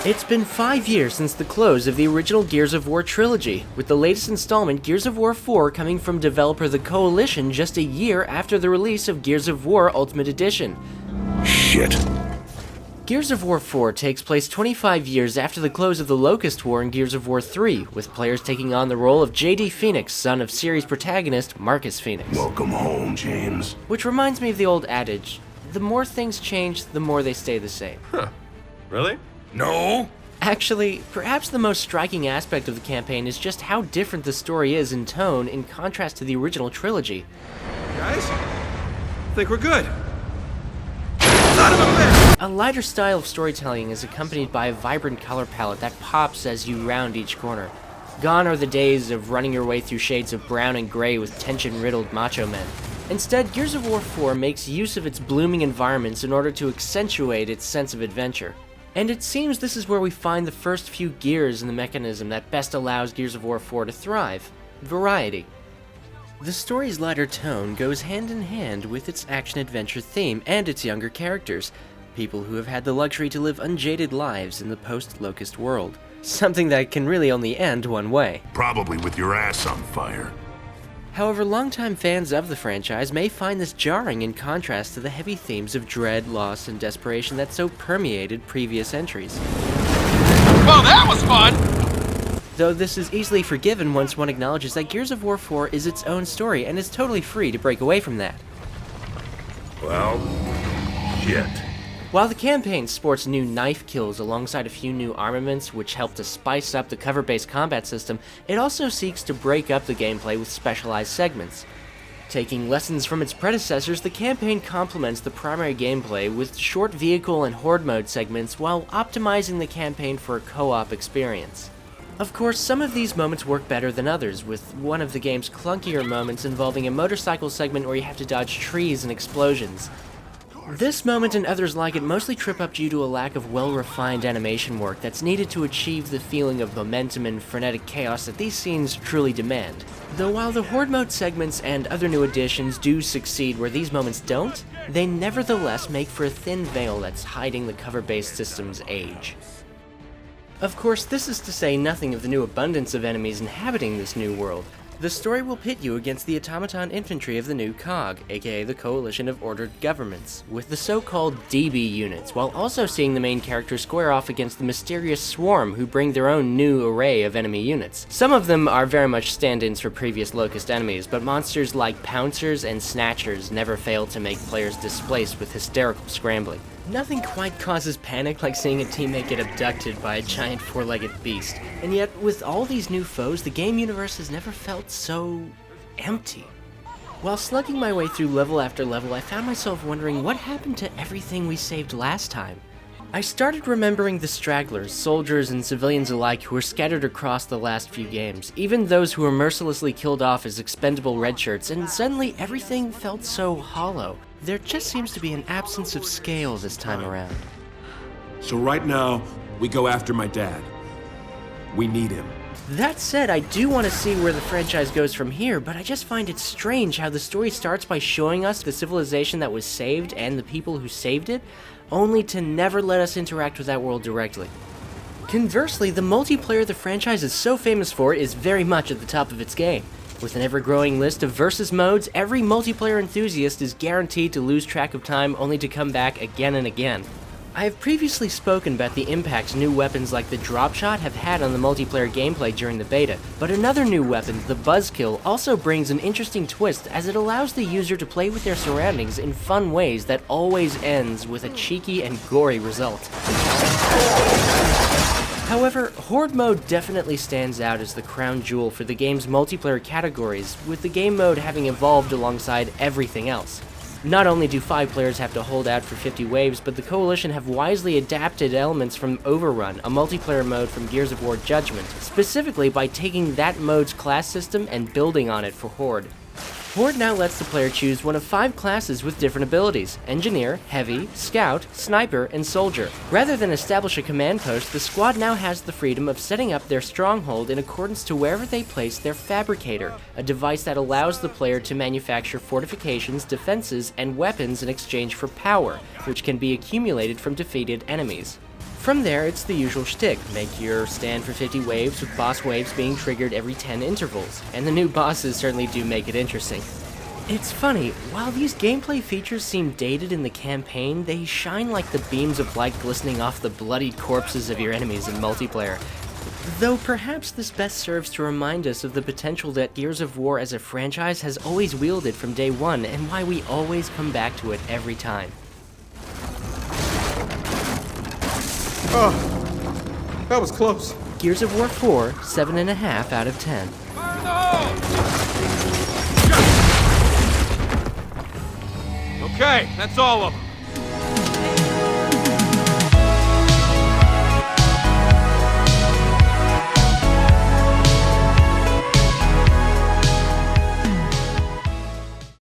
It's been 5 years since the close of the original Gears of War trilogy, with the latest installment, Gears of War 4, coming from developer The Coalition just a year after the release of Gears of War Ultimate Edition. Shit. Gears of War 4 takes place 25 years after the close of the Locust War in Gears of War 3, with players taking on the role of J.D. Phoenix, son of series protagonist Marcus Phoenix. Welcome home, James. Which reminds me of the old adage, the more things change, the more they stay the same. Huh. Really? No? Actually, perhaps the most striking aspect of the campaign is just how different the story is in tone in contrast to the original trilogy. Guys? I think we're good. Son of a bitch! A lighter style of storytelling is accompanied by a vibrant color palette that pops as you round each corner. Gone are the days of running your way through shades of brown and gray with tension-riddled macho men. Instead, Gears of War 4 makes use of its blooming environments in order to accentuate its sense of adventure. And it seems this is where we find the first few gears in the mechanism that best allows Gears of War 4 to thrive: variety. The story's lighter tone goes hand in hand with its action-adventure theme and its younger characters, people who have had the luxury to live unjaded lives in the post-Locust world. Something that can really only end one way. Probably with your ass on fire. However, longtime fans of the franchise may find this jarring in contrast to the heavy themes of dread, loss, and desperation that so permeated previous entries. Well, that was fun! Though this is easily forgiven once one acknowledges that Gears of War 4 is its own story and is totally free to break away from that. Well, shit. While the campaign sports new knife kills alongside a few new armaments which help to spice up the cover-based combat system, it also seeks to break up the gameplay with specialized segments. Taking lessons from its predecessors, the campaign complements the primary gameplay with short vehicle and horde mode segments while optimizing the campaign for a co-op experience. Of course, some of these moments work better than others, with one of the game's clunkier moments involving a motorcycle segment where you have to dodge trees and explosions. This moment and others like it mostly trip up due to a lack of well-refined animation work that's needed to achieve the feeling of momentum and frenetic chaos that these scenes truly demand. Though while the horde mode segments and other new additions do succeed where these moments don't, they nevertheless make for a thin veil that's hiding the cover-based system's age. Of course, this is to say nothing of the new abundance of enemies inhabiting this new world. The story will pit you against the automaton infantry of the new COG, aka the Coalition of Ordered Governments, with the so-called DB units, while also seeing the main characters square off against the mysterious Swarm, who bring their own new array of enemy units. Some of them are very much stand-ins for previous Locust enemies, but monsters like Pouncers and Snatchers never fail to make players displaced with hysterical scrambling. Nothing quite causes panic like seeing a teammate get abducted by a giant four-legged beast, and yet with all these new foes, the game universe has never felt so empty. While slugging my way through level after level, I found myself wondering what happened to everything we saved last time. I started remembering the stragglers, soldiers and civilians alike who were scattered across the last few games, even those who were mercilessly killed off as expendable redshirts, and suddenly everything felt so hollow. There just seems to be an absence of scale this time around. So right now, we go after my dad. We need him. That said, I do want to see where the franchise goes from here, but I just find it strange how the story starts by showing us the civilization that was saved and the people who saved it, only to never let us interact with that world directly. Conversely, the multiplayer the franchise is so famous for is very much at the top of its game. With an ever-growing list of versus modes, every multiplayer enthusiast is guaranteed to lose track of time only to come back again and again. I have previously spoken about the impact new weapons like the drop shot have had on the multiplayer gameplay during the beta, but another new weapon, the buzzkill, also brings an interesting twist as it allows the user to play with their surroundings in fun ways that always ends with a cheeky and gory result. However, Horde mode definitely stands out as the crown jewel for the game's multiplayer categories, with the game mode having evolved alongside everything else. Not only do 5 players have to hold out for 50 waves, but the Coalition have wisely adapted elements from Overrun, a multiplayer mode from Gears of War Judgment, specifically by taking that mode's class system and building on it for Horde. Horde now lets the player choose one of 5 classes with different abilities: Engineer, Heavy, Scout, Sniper, and Soldier. Rather than establish a command post, the squad now has the freedom of setting up their stronghold in accordance to wherever they place their Fabricator, a device that allows the player to manufacture fortifications, defenses, and weapons in exchange for power, which can be accumulated from defeated enemies. From there, it's the usual shtick. Make your stand for 50 waves, with boss waves being triggered every 10 intervals, and the new bosses certainly do make it interesting. It's funny, while these gameplay features seem dated in the campaign, they shine like the beams of light glistening off the bloodied corpses of your enemies in multiplayer. Though perhaps this best serves to remind us of the potential that Gears of War as a franchise has always wielded from day one, and why we always come back to it every time. Oh, that was close. Gears of War 4, 7.5 out of 10. Fire in the hole! Okay, that's all of them.